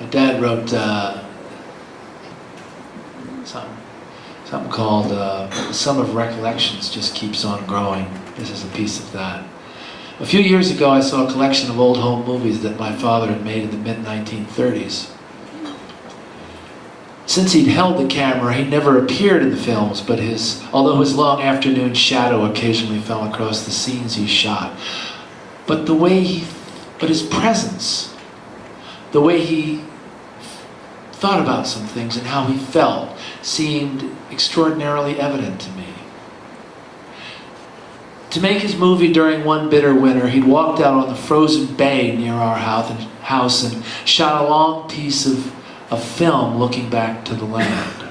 Dad wrote something called Sum of Recollections Just Keeps On Growing. This is a piece of that. A few years ago I saw a collection of old home movies that my father had made in the mid-1930s. Since he'd held the camera, he never appeared in the films, but although his long afternoon shadow occasionally fell across the scenes he shot. But his presence, the way he thought about some things and how he felt, seemed extraordinarily evident to me. To make his movie during one bitter winter, he'd walked out on the frozen bay near our house and shot a long piece of film looking back to the land.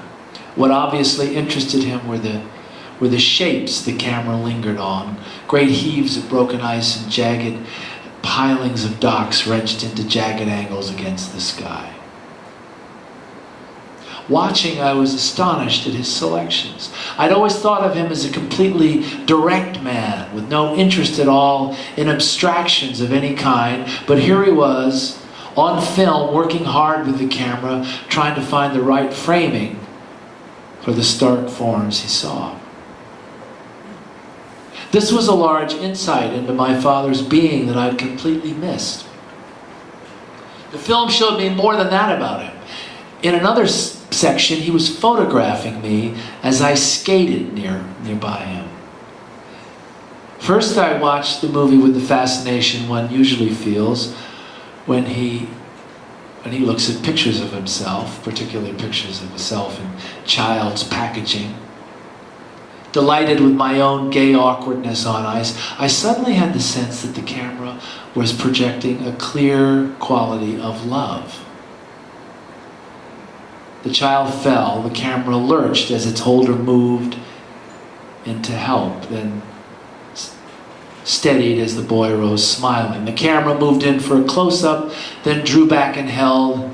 What obviously interested him were the shapes the camera lingered on, great heaves of broken ice and jagged pilings of docks wrenched into jagged angles against the sky. Watching, I was astonished at his selections. I'd always thought of him as a completely direct man with no interest at all in abstractions of any kind, but here he was, on film, working hard with the camera, trying to find the right framing for the stark forms he saw. This was a large insight into my father's being that I'd completely missed. The film showed me more than that about him. In another section, he was photographing me as I skated nearby him. First, I watched the movie with the fascination one usually feels when he looks at pictures of himself, particularly pictures of himself in child's packaging. Delighted with my own gay awkwardness on ice, I suddenly had the sense that the camera was projecting a clear quality of love. The child fell, the camera lurched as its holder moved in to help, then steadied as the boy rose smiling. The camera moved in for a close-up, then drew back and held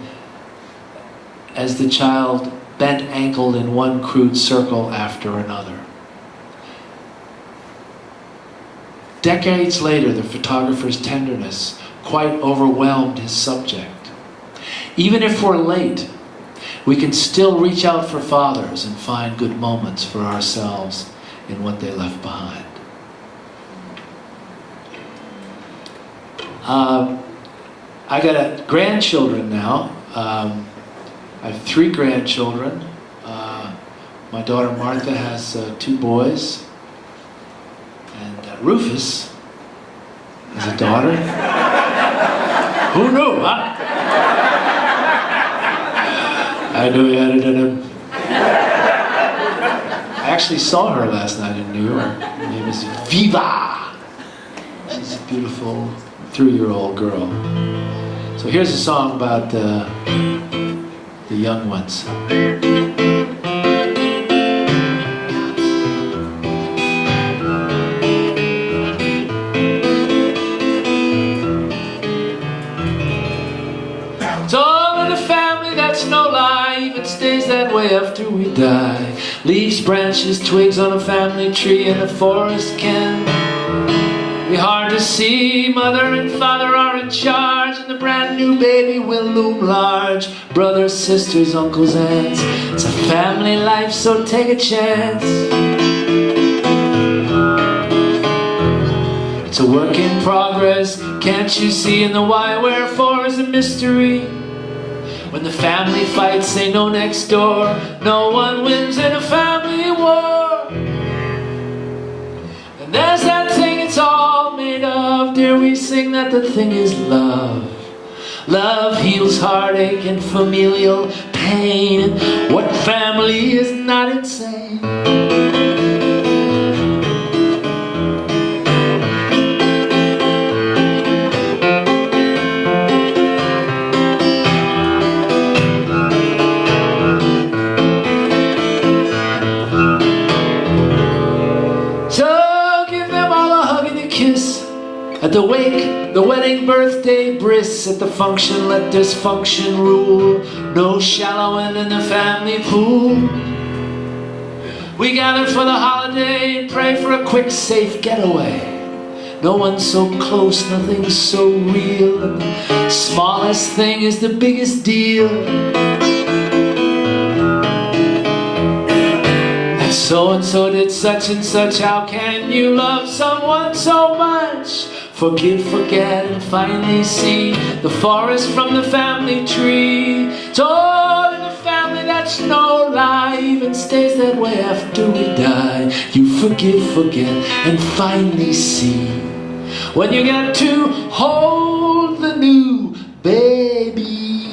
as the child bent ankled in one crude circle after another. Decades later, the photographer's tenderness quite overwhelmed his subject. Even if we're late, we can still reach out for fathers and find good moments for ourselves in what they left behind. I got grandchildren now. I have 3 grandchildren. My daughter Martha has 2 boys. And Rufus has a daughter. Who knew, huh? I knew he had it in him. I actually saw her last night in New York. Her name is Viva. She's a beautiful 3-year-old girl. So here's a song about the young ones. It's all in the family, that's no lie. Even stays that way after we die. Leaves, branches, twigs on a family tree in the forest can be hard to see. Mother and father are in charge, and the brand new baby will loom large. Brothers, sisters, uncles, aunts. It's a family life, so take a chance. It's a work in progress, can't you see? And the why, wherefore is a mystery. When the family fights, they know next door no one wins in a family war. And there's that thing it's all made of. Dare we sing that the thing is love? Love heals heartache and familial pain. And what family is not insane? At the wake, the wedding, birthday, bris. At the function, let dysfunction rule. No shallowing in the family pool. We gather for the holiday and pray for a quick, safe getaway. No one's so close, nothing's so real, and the smallest thing is the biggest deal. And so did such and such. How can you love someone so much? Forgive, forget, and finally see the forest from the family tree. It's all in the family, that's no lie. Even stays that way after we die. You forgive, forget, and finally see when you get to hold the new baby.